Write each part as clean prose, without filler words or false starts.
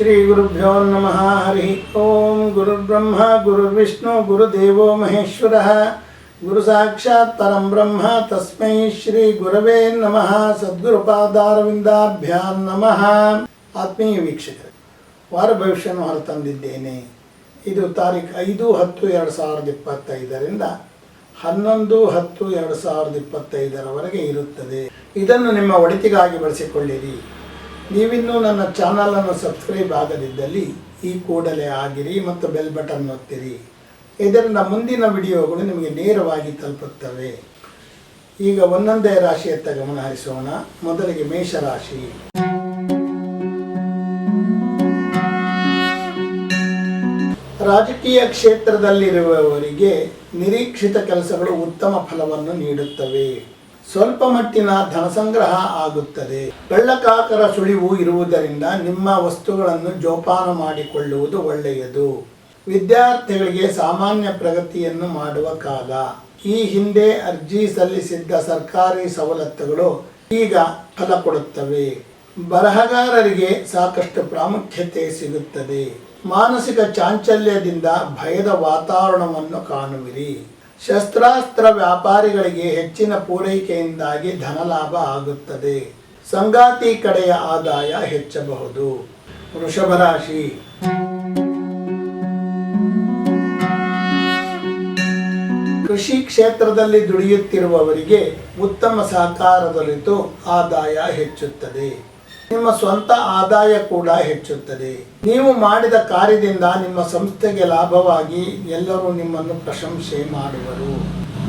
ಶ್ರೀ ಗುರುಭ್ಯೋ ನಮಃ. ಹರಿ ಓಂ. ಗುರುರ್ಬ್ರಹ್ಮ ಗುರುರ್ವಿಷ್ಣು ಗುರುದೇವೋ ಮಹೇಶ್ವರಃ. ಗುರು ಸಾಕ್ಷಾತ್ ಪರಂ ಬ್ರಹ್ಮ ತಸ್ಮೈ ಶ್ರೀ ಗುರವೇ ನಮಃ. ಸದ್ಗುರುಪಾದಾರವಿಂದಾಭ್ಯಾಂ ನಮಃ. ಆತ್ಮೀಯ ವೀಕ್ಷಕರೇ, ವಾರ ಭವಿಷ್ಯವನ್ನು ಹೊರತಂದಿದ್ದೇನೆ. ಇದು ತಾರೀಖು 5-10-2025ರಿಂದ 11-10-2025 ಇರುತ್ತದೆ. ಇದನ್ನು ನಿಮ್ಮ ಒಳಿತಿಗಾಗಿ ಬಳಸಿಕೊಳ್ಳಿರಿ. ನೀವಿನ್ನೂ ನನ್ನ ಚಾನಲನ್ನು ಸಬ್ಸ್ಕ್ರೈಬ್ ಆಗದಿದ್ದಲ್ಲಿ ಈ ಕೂಡಲೇ ಆಗಿರಿ ಮತ್ತು ಬೆಲ್ ಬಟನ್ ಒತ್ತಿರಿ. ಇದರಿಂದ ಮುಂದಿನ ವಿಡಿಯೋಗಳು ನಿಮಗೆ ನೇರವಾಗಿ ತಲುಪುತ್ತವೆ. ಈಗ ಒಂದೊಂದೇ ರಾಶಿಯತ್ತ ಗಮನ ಹರಿಸೋಣ. ಮೊದಲಿಗೆ ಮೇಷರಾಶಿ. ರಾಜಕೀಯ ಕ್ಷೇತ್ರದಲ್ಲಿರುವವರಿಗೆ ನಿರೀಕ್ಷಿತ ಕೆಲಸಗಳು ಉತ್ತಮ ಫಲವನ್ನು ನೀಡುತ್ತವೆ. ಸ್ವಲ್ಪ ಮಟ್ಟಿನ ಧನಸಂಗ್ರಹ ಆಗುತ್ತದೆ. ಕಳ್ಳಕಾಕರ ಸುಳಿವು ಇರುವುದರಿಂದ ನಿಮ್ಮ ವಸ್ತುಗಳನ್ನು ಜೋಪಾನ ಮಾಡಿಕೊಳ್ಳುವುದು ಒಳ್ಳೆಯದು. ವಿದ್ಯಾರ್ಥಿಗಳಿಗೆ ಸಾಮಾನ್ಯ ಪ್ರಗತಿಯನ್ನು ಮಾಡುವ ಕಾಲ. ಈ ಹಿಂದೆ ಅರ್ಜಿ ಸಲ್ಲಿಸಿದ್ದ ಸರ್ಕಾರಿ ಸವಲತ್ತುಗಳು ಈಗ ಫಲ ಕೊಡುತ್ತವೆ. ಬರಹಗಾರರಿಗೆ ಸಾಕಷ್ಟು ಪ್ರಾಮುಖ್ಯತೆ ಸಿಗುತ್ತದೆ. ಮಾನಸಿಕ ಚಾಂಚಲ್ಯದಿಂದ ಭಯದ ವಾತಾವರಣವನ್ನು ಕಾಣುವಿರಿ. ಶಸ್ತ್ರಾಸ್ತ್ರ ವ್ಯಾಪಾರಿಗಳಿಗೆ ಹೆಚ್ಚಿನ ಪೂರೈಕೆಯಿಂದಾಗಿ ಧನಲಾಭ ಆಗುತ್ತದೆ. ಸಂಗಾತಿ ಕಡೆಯ ಆದಾಯ ಹೆಚ್ಚಬಹುದು. ವೃಷಭ ರಾಶಿ. ಕೃಷಿ ಕ್ಷೇತ್ರದಲ್ಲಿ ದುಡಿಯುತ್ತಿರುವವರಿಗೆ ಉತ್ತಮ ಸಹಕಾರ ದೊರೆತು ಆದಾಯ ಹೆಚ್ಚುತ್ತದೆ. ನಿಮ್ಮ ಸ್ವಂತ ಆದಾಯ ಕೂಡ ಹೆಚ್ಚುತ್ತದೆ. ನೀವು ಮಾಡಿದ ಕಾರ್ಯದಿಂದ ನಿಮ್ಮ ಸಂಸ್ಥೆಗೆ ಲಾಭವಾಗಿ ಎಲ್ಲರೂ ನಿಮ್ಮನ್ನು ಪ್ರಶಂಸೆ ಮಾಡುವರು.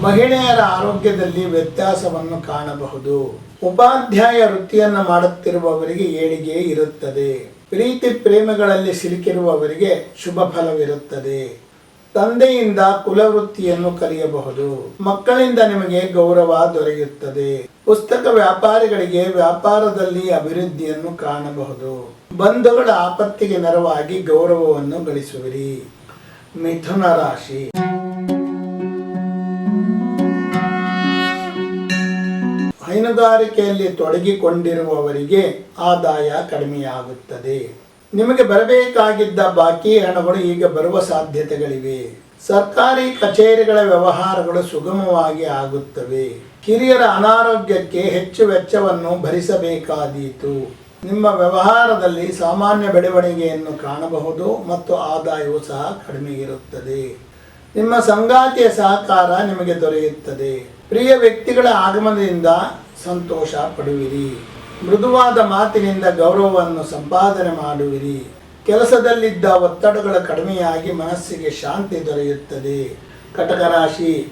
ಮಹಿಳೆಯರ ಆರೋಗ್ಯದಲ್ಲಿ ವ್ಯತ್ಯಾಸವನ್ನು ಕಾಣಬಹುದು. ಉಪಾಧ್ಯಾಯ ವೃತ್ತಿಯನ್ನು ಮಾಡುತ್ತಿರುವವರಿಗೆ ಏಳಿಗೆ ಇರುತ್ತದೆ. ಪ್ರೀತಿ ಪ್ರೇಮಗಳಲ್ಲಿ ಸಿಲುಕಿರುವವರಿಗೆ ಶುಭ ಫಲವಿರುತ್ತದೆ. ತಂದೆಯಿಂದ ಕುಲವೃತ್ತಿಯನ್ನು ಕಲಿಯಬಹುದು. ಮಕ್ಕಳಿಂದ ನಿಮಗೆ ಗೌರವ ದೊರೆಯುತ್ತದೆ. ಪುಸ್ತಕ ವ್ಯಾಪಾರಿಗಳಿಗೆ ವ್ಯಾಪಾರದಲ್ಲಿ ಅಭಿವೃದ್ಧಿಯನ್ನು ಕಾಣಬಹುದು. ಬಂಧುಗಳ ಆಪತ್ತಿಗೆ ನೆರವಾಗಿ ಗೌರವವನ್ನು ಗಳಿಸುವಿರಿ. ಮಿಥುನ ರಾಶಿ. ಹೈನುಗಾರಿಕೆಯಲ್ಲಿ ತೊಡಗಿಕೊಂಡಿರುವವರಿಗೆ ಆದಾಯ ಕಡಿಮೆಯಾಗುತ್ತದೆ. ನಿಮಗೆ ಬರಬೇಕಾಗಿದ್ದ ಬಾಕಿ ಹಣಗಳು ಈಗ ಬರುವ ಸಾಧ್ಯತೆಗಳಿವೆ. ಸರ್ಕಾರಿ ಕಚೇರಿಗಳ ವ್ಯವಹಾರಗಳು ಸುಗಮವಾಗಿ ಆಗುತ್ತವೆ. ಹಿರಿಯರ ಅನಾರೋಗ್ಯಕ್ಕೆ ಹೆಚ್ಚು ವೆಚ್ಚವನ್ನು ಭರಿಸಬೇಕಾದೀತು. ನಿಮ್ಮ ವ್ಯವಹಾರದಲ್ಲಿ ಸಾಮಾನ್ಯ ಬೆಳವಣಿಗೆಯನ್ನು ಕಾಣಬಹುದು ಮತ್ತು ಆದಾಯವು ಸಹ ಕಡಿಮೆ ಇರುತ್ತದೆ. ನಿಮ್ಮ ಸಂಗಾತಿಯ ಸಹಕಾರ ನಿಮಗೆ ದೊರೆಯುತ್ತದೆ. ಪ್ರಿಯ ವ್ಯಕ್ತಿಗಳ ಆಗಮನದಿಂದ ಸಂತೋಷ ಪಡುವಿರಿ. ಮೃದುವಾದ ಮಾತಿನಿಂದ ಗೌರವವನ್ನು ಸಂಪಾದನೆ ಮಾಡುವಿರಿ. ಕೆಲಸದಲ್ಲಿದ್ದ ಒತ್ತಡಗಳು ಕಡಿಮೆಯಾಗಿ ಮನಸ್ಸಿಗೆ ಶಾಂತಿ ದೊರೆಯುತ್ತದೆ. ಕಟಕ ರಾಶಿ.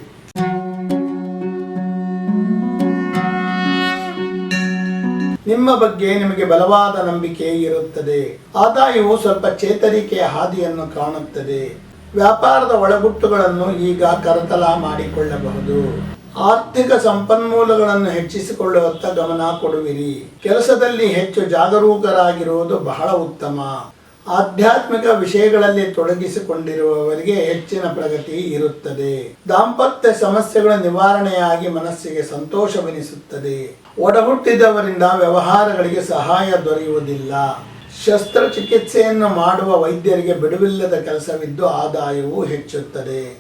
ನಿಮ್ಮ ಬಗ್ಗೆ ನಿಮಗೆ ಬಲವಾದ ನಂಬಿಕೆ ಇರುತ್ತದೆ. ಆದಾಯವು ಸ್ವಲ್ಪ ಚೇತರಿಕೆಯ ಹಾದಿಯನ್ನು ಕಾಣುತ್ತದೆ. ವ್ಯಾಪಾರದ ಒಳಗುಟ್ಟುಗಳನ್ನು ಈಗ ಕರತಲ ಮಾಡಿಕೊಳ್ಳಬಹುದು. ಆರ್ಥಿಕ ಸಂಪನ್ಮೂಲಗಳನ್ನು ಹೆಚ್ಚಿಸಿಕೊಳ್ಳುವತ್ತ ಗಮನ ಕೊಡುವಿರಿ. ಕೆಲಸದಲ್ಲಿ ಹೆಚ್ಚು ಜಾಗರೂಕರಾಗಿರುವುದು ಬಹಳ ಉತ್ತಮ. ಆಧ್ಯಾತ್ಮಿಕ ವಿಷಯಗಳಲ್ಲಿ ತೊಡಗಿಸಿಕೊಂಡಿರುವವರಿಗೆ ಹೆಚ್ಚಿನ ಪ್ರಗತಿ ಇರುತ್ತದೆ. ದಾಂಪತ್ಯ ಸಮಸ್ಯೆಗಳ ನಿವಾರಣೆಯಾಗಿ ಮನಸ್ಸಿಗೆ ಸಂತೋಷವೆನಿಸುತ್ತದೆ. ಒಡಹುಟ್ಟಿದವರಿಂದ ವ್ಯವಹಾರಗಳಿಗೆ ಸಹಾಯ ದೊರೆಯುವುದಿಲ್ಲ. ಶಸ್ತ್ರಚಿಕಿತ್ಸೆಯನ್ನು ಮಾಡುವ ವೈದ್ಯರಿಗೆ ಬಿಡುವಿಲ್ಲದ ಕೆಲಸವಿದ್ದು ಆದಾಯವು ಹೆಚ್ಚುತ್ತದೆ.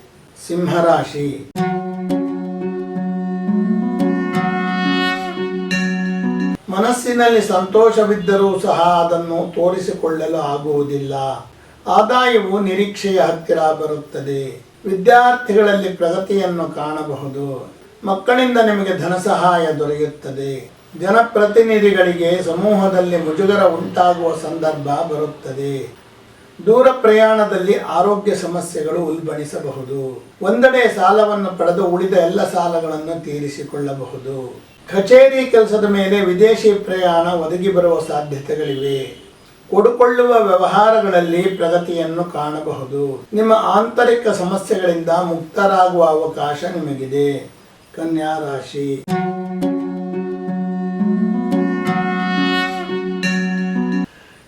ಸಿಂಹರಾಶಿ. ಮನಸ್ಸಿನಲ್ಲಿ ಸಂತೋಷವಿದ್ದರೂ ಸಹ ಅದನ್ನು ತೋರಿಸಿಕೊಳ್ಳಲು ಆಗುವುದಿಲ್ಲ. ಆದಾಯವು ನಿರೀಕ್ಷೆಯ ಹತ್ತಿರ ಬರುತ್ತದೆ. ವಿದ್ಯಾರ್ಥಿಗಳಲ್ಲಿ ಪ್ರಗತಿಯನ್ನು ಕಾಣಬಹುದು. ಮಕ್ಕಳಿಂದ ನಿಮಗೆ ಧನ ಸಹಾಯ ದೊರೆಯುತ್ತದೆ. ಜನಪ್ರತಿನಿಧಿಗಳಿಗೆ ಸಮೂಹದಲ್ಲಿ ಮುಜುಗರ ಉಂಟಾಗುವ ಸಂದರ್ಭ ಬರುತ್ತದೆ. ದೂರ ಪ್ರಯಾಣದಲ್ಲಿ ಆರೋಗ್ಯ ಸಮಸ್ಯೆಗಳು ಉಲ್ಬಣಿಸಬಹುದು. ಒಂದೆಡೆ ಸಾಲವನ್ನು ಪಡೆದು ಉಳಿದ ಎಲ್ಲ ಸಾಲಗಳನ್ನು ತೀರಿಸಿಕೊಳ್ಳಬಹುದು. ಕಚೇರಿ ಕೆಲಸದ ಮೇಲೆ ವಿದೇಶಿ ಪ್ರಯಾಣ ಒದಗಿ ಬರುವ ಸಾಧ್ಯತೆಗಳಿವೆ. ಕೊಡುಕೊಳ್ಳುವ ವ್ಯವಹಾರಗಳಲ್ಲಿ ಪ್ರಗತಿಯನ್ನು ಕಾಣಬಹುದು. ನಿಮ್ಮ ಆಂತರಿಕ ಸಮಸ್ಯೆಗಳಿಂದ ಮುಕ್ತರಾಗುವ ಅವಕಾಶ ನಿಮಗಿದೆ. ಕನ್ಯಾ ರಾಶಿ.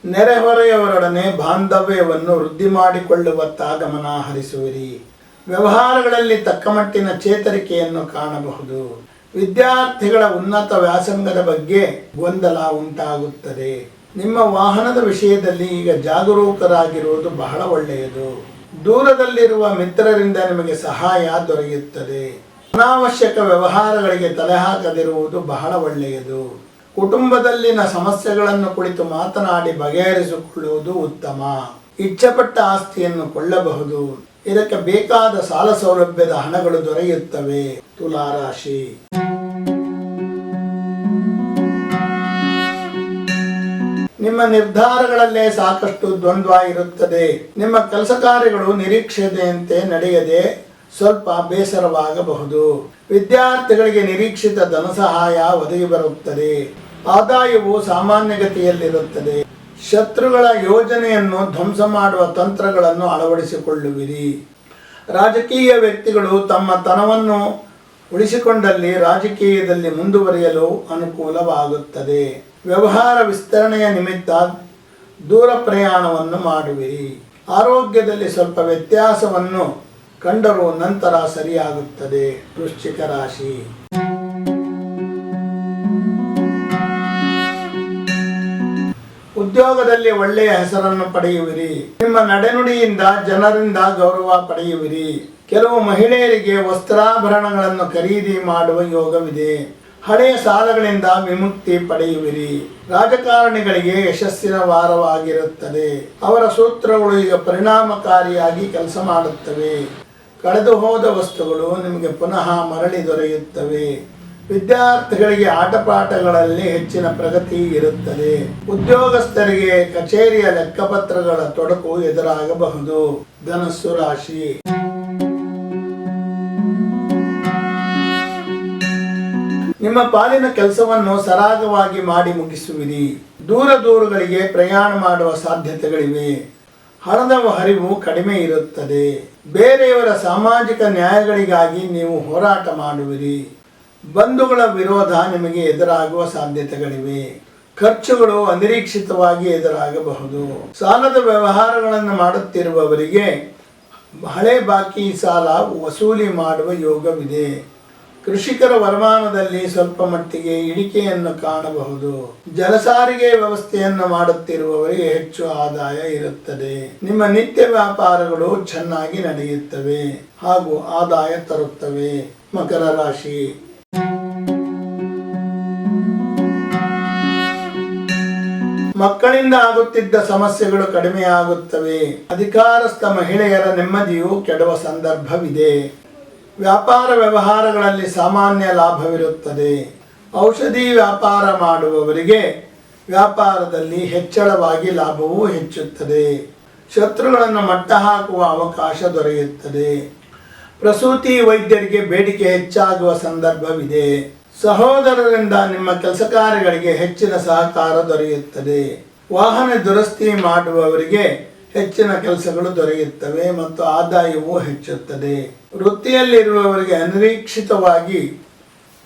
ನೆರೆಹೊರೆಯವರೊಡನೆ ಬಾಂಧವ್ಯವನ್ನು ವೃದ್ಧಿ ಮಾಡಿಕೊಳ್ಳುವತ್ತ ಗಮನ ಹರಿಸುವಿರಿ. ವ್ಯವಹಾರಗಳಲ್ಲಿ ತಕ್ಕಮಟ್ಟಿನ ಚೇತರಿಕೆಯನ್ನು ಕಾಣಬಹುದು. ವಿದ್ಯಾರ್ಥಿಗಳ ಉನ್ನತ ವ್ಯಾಸಂಗದ ಬಗ್ಗೆ ಗೊಂದಲ ಉಂಟಾಗುತ್ತದೆ. ನಿಮ್ಮ ವಾಹನದ ವಿಷಯದಲ್ಲಿ ಈಗ ಜಾಗರೂಕರಾಗಿರುವುದು ಬಹಳ ಒಳ್ಳೆಯದು. ದೂರದಲ್ಲಿರುವ ಮಿತ್ರರಿಂದ ನಿಮಗೆ ಸಹಾಯ ದೊರೆಯುತ್ತದೆ. ಅನಾವಶ್ಯಕ ವ್ಯವಹಾರಗಳಿಗೆ ತಲೆ ಹಾಕದಿರುವುದು ಬಹಳ ಒಳ್ಳೆಯದು. ಕುಟುಂಬದಲ್ಲಿನ ಸಮಸ್ಯೆಗಳನ್ನು ಕುರಿತು ಮಾತನಾಡಿ ಬಗೆಹರಿಸಿಕೊಳ್ಳುವುದು ಉತ್ತಮ. ಇಚ್ಛೆಪಟ್ಟ ಆಸ್ತಿಯನ್ನು ಕೊಳ್ಳಬಹುದು. ಇದಕ್ಕೆ ಬೇಕಾದ ಸಾಲ ಸೌಲಭ್ಯದ ಹಣಗಳು ದೊರೆಯುತ್ತವೆ. ತುಲಾರಾಶಿ. ನಿಮ್ಮ ನಿರ್ಧಾರಗಳಲ್ಲೇ ಸಾಕಷ್ಟು ದ್ವಂದ್ವ ಇರುತ್ತದೆ. ನಿಮ್ಮ ಕೆಲಸ ಕಾರ್ಯಗಳು ನಿರೀಕ್ಷೆಯಂತೆ ನಡೆಯದೆ ಸ್ವಲ್ಪ ಬೇಸರವಾಗಬಹುದು. ವಿದ್ಯಾರ್ಥಿಗಳಿಗೆ ನಿರೀಕ್ಷಿತ ಧನ ಸಹಾಯ ಒದಗಿ ಬರುತ್ತದೆ. ಆದಾಯವು ಸಾಮಾನ್ಯಗತಿಯಲ್ಲಿರುತ್ತದೆ. ಶತ್ರುಗಳ ಯೋಜನೆಯನ್ನು ಧ್ವಂಸ ಮಾಡುವ ತಂತ್ರಗಳನ್ನು ಅಳವಡಿಸಿಕೊಳ್ಳುವಿರಿ. ರಾಜಕೀಯ ವ್ಯಕ್ತಿಗಳು ತಮ್ಮ ತನವನ್ನು ಉಳಿಸಿಕೊಂಡಲ್ಲಿ ರಾಜಕೀಯದಲ್ಲಿ ಮುಂದುವರಿಯಲು ಅನುಕೂಲವಾಗುತ್ತದೆ. ವ್ಯವಹಾರ ವಿಸ್ತರಣೆಯ ನಿಮಿತ್ತ ದೂರ ಪ್ರಯಾಣವನ್ನು ಮಾಡುವಿರಿ. ಆರೋಗ್ಯದಲ್ಲಿ ಸ್ವಲ್ಪ ವ್ಯತ್ಯಾಸವನ್ನು ಕಂಡರೂ ನಂತರ ಸರಿಯಾಗುತ್ತದೆ. ವೃಶ್ಚಿಕ ರಾಶಿ. ಉದ್ಯೋಗದಲ್ಲಿ ಒಳ್ಳೆಯ ಹೆಸರನ್ನು ಪಡೆಯುವಿರಿ. ನಿಮ್ಮ ನಡೆನುಡಿಯಿಂದ ಜನರಿಂದ ಗೌರವ ಪಡೆಯುವಿರಿ. ಕೆಲವು ಮಹಿಳೆಯರಿಗೆ ವಸ್ತ್ರಾಭರಣಗಳನ್ನು ಖರೀದಿ ಮಾಡುವ ಯೋಗವಿದೆ. ಹಳೆಯ ಸಾಲಗಳಿಂದ ವಿಮುಕ್ತಿ ಪಡೆಯುವಿರಿ. ರಾಜಕಾರಣಿಗಳಿಗೆ ಯಶಸ್ಸಿನ ವಾರವಾಗಿರುತ್ತದೆ. ಅವರ ಸೂತ್ರಗಳು ಈಗ ಪರಿಣಾಮಕಾರಿಯಾಗಿ ಕೆಲಸ ಮಾಡುತ್ತವೆ. ಕಳೆದು ಹೋದ ವಸ್ತುಗಳು ನಿಮಗೆ ಪುನಃ ಮರಳಿ ದೊರೆಯುತ್ತವೆ. ವಿದ್ಯಾರ್ಥಿಗಳಿಗೆ ಆಟಪಾಠಗಳಲ್ಲಿ ಹೆಚ್ಚಿನ ಪ್ರಗತಿ ಇರುತ್ತದೆ. ಉದ್ಯೋಗಸ್ಥರಿಗೆ ಕಚೇರಿಯ ಲೆಕ್ಕಪತ್ರಗಳ ತೊಡಕು ಎದುರಾಗಬಹುದು. ಧನಸ್ಸು ರಾಶಿ. ನಿಮ್ಮ ಪಾಲಿನ ಕೆಲಸವನ್ನು ಸರಾಗವಾಗಿ ಮಾಡಿ ಮುಗಿಸುವಿರಿ. ದೂರಗಳಿಗೆ ಪ್ರಯಾಣ ಮಾಡುವ ಸಾಧ್ಯತೆಗಳಿವೆ. ಹಣದ ಹರಿವು ಕಡಿಮೆ ಇರುತ್ತದೆ. ಬೇರೆಯವರ ಸಾಮಾಜಿಕ ನ್ಯಾಯಗಳಿಗಾಗಿ ನೀವು ಹೋರಾಟ ಮಾಡುವಿರಿ. ಬಂಧುಗಳ ವಿರೋಧ ನಿಮಗೆ ಎದುರಾಗುವ ಸಾಧ್ಯತೆಗಳಿವೆ. ಖರ್ಚುಗಳು ಅನಿರೀಕ್ಷಿತವಾಗಿ ಎದುರಾಗಬಹುದು. ಸಾಲದ ವ್ಯವಹಾರಗಳನ್ನು ಮಾಡುತ್ತಿರುವವರಿಗೆ ಹಳೆ ಬಾಕಿ ಸಾಲ ವಸೂಲಿ ಮಾಡುವ ಯೋಗವಿದೆ. ಕೃಷಿಕರ ವರಮಾನದಲ್ಲಿ ಸ್ವಲ್ಪ ಮಟ್ಟಿಗೆ ಇಳಿಕೆಯನ್ನು ಕಾಣಬಹುದು. ಜಲಸಾರಿಗೆ ವ್ಯವಸ್ಥೆಯನ್ನು ಮಾಡುತ್ತಿರುವವರಿಗೆ ಹೆಚ್ಚು ಆದಾಯ ಇರುತ್ತದೆ. ನಿಮ್ಮ ನಿತ್ಯ ವ್ಯಾಪಾರಗಳು ಚೆನ್ನಾಗಿ ನಡೆಯುತ್ತವೆ ಹಾಗೂ ಆದಾಯ ತರುತ್ತವೆ. ಮಕರ ರಾಶಿ. ಮಕ್ಕಳಿಂದ ಆಗುತ್ತಿದ್ದ ಸಮಸ್ಯೆಗಳು ಕಡಿಮೆಯಾಗುತ್ತವೆ. ಅಧಿಕಾರಸ್ಥ ಮಹಿಳೆಯರ ನೆಮ್ಮದಿಯು ಕೆಡುವ ಸಂದರ್ಭವಿದೆ. ವ್ಯಾಪಾರ ವ್ಯವಹಾರಗಳಲ್ಲಿ ಸಾಮಾನ್ಯ ಲಾಭವಿರುತ್ತದೆ. ಔಷಧಿ ವ್ಯಾಪಾರ ಮಾಡುವವರಿಗೆ ವ್ಯಾಪಾರದಲ್ಲಿ ಹೆಚ್ಚಳವಾಗಿ ಲಾಭವೂ ಹೆಚ್ಚುತ್ತದೆ. ಶತ್ರುಗಳನ್ನು ಮಟ್ಟ ಹಾಕುವ ಅವಕಾಶ ದೊರೆಯುತ್ತದೆ. ಪ್ರಸೂತಿ ವೈದ್ಯರಿಗೆ ಬೇಡಿಕೆ ಹೆಚ್ಚಾಗುವ ಸಂದರ್ಭವಿದೆ. ಸಹೋದರರಿಂದ ನಿಮ್ಮ ಕೆಲಸ ಕಾರ್ಯಗಳಿಗೆ ಹೆಚ್ಚಿನ ಸಹಕಾರ ದೊರೆಯುತ್ತದೆ. ವಾಹನ ದುರಸ್ತಿ ಮಾಡುವವರಿಗೆ ಹೆಚ್ಚಿನ ಕೆಲಸಗಳು ದೊರೆಯುತ್ತವೆ ಮತ್ತು ಆದಾಯವೂ ಹೆಚ್ಚುತ್ತದೆ. ವೃತ್ತಿಯಲ್ಲಿರುವವರಿಗೆ ಅನಿರೀಕ್ಷಿತವಾಗಿ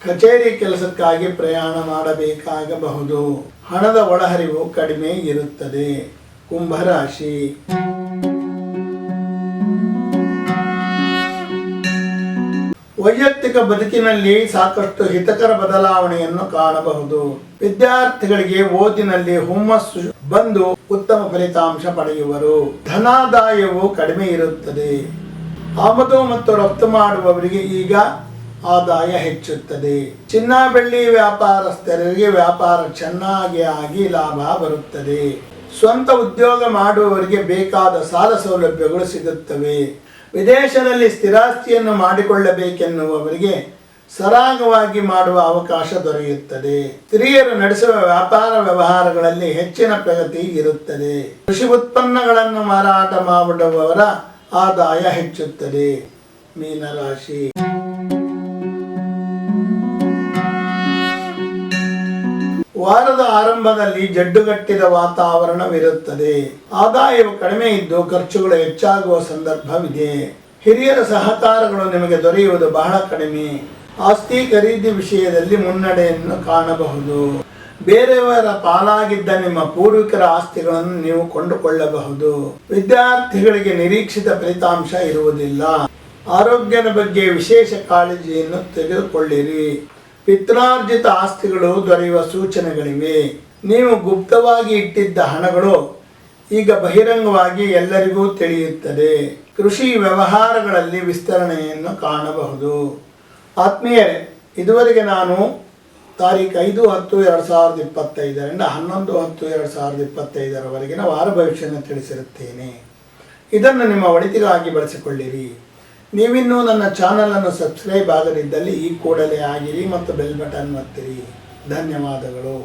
ಕಚೇರಿ ಕೆಲಸಕ್ಕಾಗಿ ಪ್ರಯಾಣ ಮಾಡಬೇಕಾಗಬಹುದು. ಹಣದ ಒಳಹರಿವು ಕಡಿಮೆ ಇರುತ್ತದೆ. ಕುಂಭರಾಶಿ. ವೈಯಕ್ತಿಕ ಬದುಕಿನಲ್ಲಿ ಸಾಕಷ್ಟು ಹಿತಕರ ಬದಲಾವಣೆಯನ್ನು ಕಾಣಬಹುದು. ವಿದ್ಯಾರ್ಥಿಗಳಿಗೆ ಓದಿನಲ್ಲಿ ಹುಮ್ಮಸ್ಸು ಬಂದು ಉತ್ತಮ ಫಲಿತಾಂಶ ಪಡೆಯುವರು. ಧನಾದಾಯವು ಕಡಿಮೆ ಇರುತ್ತದೆ. ಆಮದು ಮತ್ತು ರಫ್ತು ಮಾಡುವವರಿಗೆ ಈಗ ಆದಾಯ ಹೆಚ್ಚುತ್ತದೆ. ಚಿನ್ನ ಬೆಳ್ಳಿ ವ್ಯಾಪಾರಸ್ಥರಿಗೆ ವ್ಯಾಪಾರ ಚೆನ್ನಾಗಿ ಆಗಿ ಲಾಭ ಬರುತ್ತದೆ. ಸ್ವಂತ ಉದ್ಯೋಗ ಮಾಡುವವರಿಗೆ ಬೇಕಾದ ಸಾಲ ಸೌಲಭ್ಯಗಳು ಸಿಗುತ್ತವೆ. ವಿದೇಶದಲ್ಲಿ ಸ್ಥಿರಾಸ್ತಿಯನ್ನು ಮಾಡಿಕೊಳ್ಳಬೇಕೆನ್ನುವವರಿಗೆ ಸರಾಗವಾಗಿ ಮಾಡುವ ಅವಕಾಶ ದೊರೆಯುತ್ತದೆ. ಸ್ತ್ರೀಯರು ನಡೆಸುವ ವ್ಯಾಪಾರ ವ್ಯವಹಾರಗಳಲ್ಲಿ ಹೆಚ್ಚಿನ ಪ್ರಗತಿ ಇರುತ್ತದೆ. ಕೃಷಿ ಉತ್ಪನ್ನಗಳನ್ನು ಮಾರಾಟ ಮಾಡುವವರ ಆದಾಯ ಹೆಚ್ಚುತ್ತದೆ. ಮೀನರಾಶಿ. ವಾರದ ಆರಂಭದಲ್ಲಿ ಜಡ್ಡುಗಟ್ಟಿದ ವಾತಾವರಣವಿರುತ್ತದೆ. ಆದಾಯವು ಕಡಿಮೆ ಇದ್ದು ಖರ್ಚುಗಳು ಹೆಚ್ಚಾಗುವ ಸಂದರ್ಭವಿದೆ. ಹಿರಿಯರ ಸಹಕಾರಗಳು ನಿಮಗೆ ದೊರೆಯುವುದು ಬಹಳ ಕಡಿಮೆ. ಆಸ್ತಿ ಖರೀದಿ ವಿಷಯದಲ್ಲಿ ಮುನ್ನಡೆಯನ್ನು ಕಾಣಬಹುದು. ಬೇರೆಯವರ ಪಾಲಾಗಿದ್ದ ನಿಮ್ಮ ಪೂರ್ವಿಕರ ಆಸ್ತಿಗಳನ್ನು ನೀವು ಕೊಂಡುಕೊಳ್ಳಬಹುದು. ವಿದ್ಯಾರ್ಥಿಗಳಿಗೆ ನಿರೀಕ್ಷಿತ ಫಲಿತಾಂಶ ಇರುವುದಿಲ್ಲ. ಆರೋಗ್ಯದ ಬಗ್ಗೆ ವಿಶೇಷ ಕಾಳಜಿಯನ್ನು ತೆಗೆದುಕೊಳ್ಳಿರಿ. ಪಿತ್ರಾರ್ಜಿತ ಆಸ್ತಿಗಳು ದೊರೆಯುವ ಸೂಚನೆಗಳಿವೆ. ನೀವು ಗುಪ್ತವಾಗಿ ಇಟ್ಟಿದ್ದ ಹಣಗಳು ಈಗ ಬಹಿರಂಗವಾಗಿ ಎಲ್ಲರಿಗೂ ತಿಳಿಯುತ್ತದೆ. ಕೃಷಿ ವ್ಯವಹಾರಗಳಲ್ಲಿ ವಿಸ್ತರಣೆಯನ್ನು ಕಾಣಬಹುದು. ಆತ್ಮೀಯರೇ, ಇದುವರೆಗೆ ನಾನು ತಾರೀಖು 5/10/2025 11/10/2025 ವಾರ ಭವಿಷ್ಯವನ್ನು ತಿಳಿಸಿರುತ್ತೇನೆ. ಇದನ್ನು ನಿಮ್ಮ ಒಳಿತಿಗಾಗಿ ಬಳಸಿಕೊಳ್ಳಿರಿ. ನೀವಿನ್ನೂ ನನ್ನ ಚಾನಲನ್ನು ಸಬ್ಸ್ಕ್ರೈಬ್ ಆಗದಿದ್ದಲ್ಲಿ ಈ ಕೂಡಲೇ ಆಗಿರಿ ಮತ್ತು ಬೆಲ್ ಬಟನ್ ಒತ್ತಿರಿ. ಧನ್ಯವಾದಗಳು.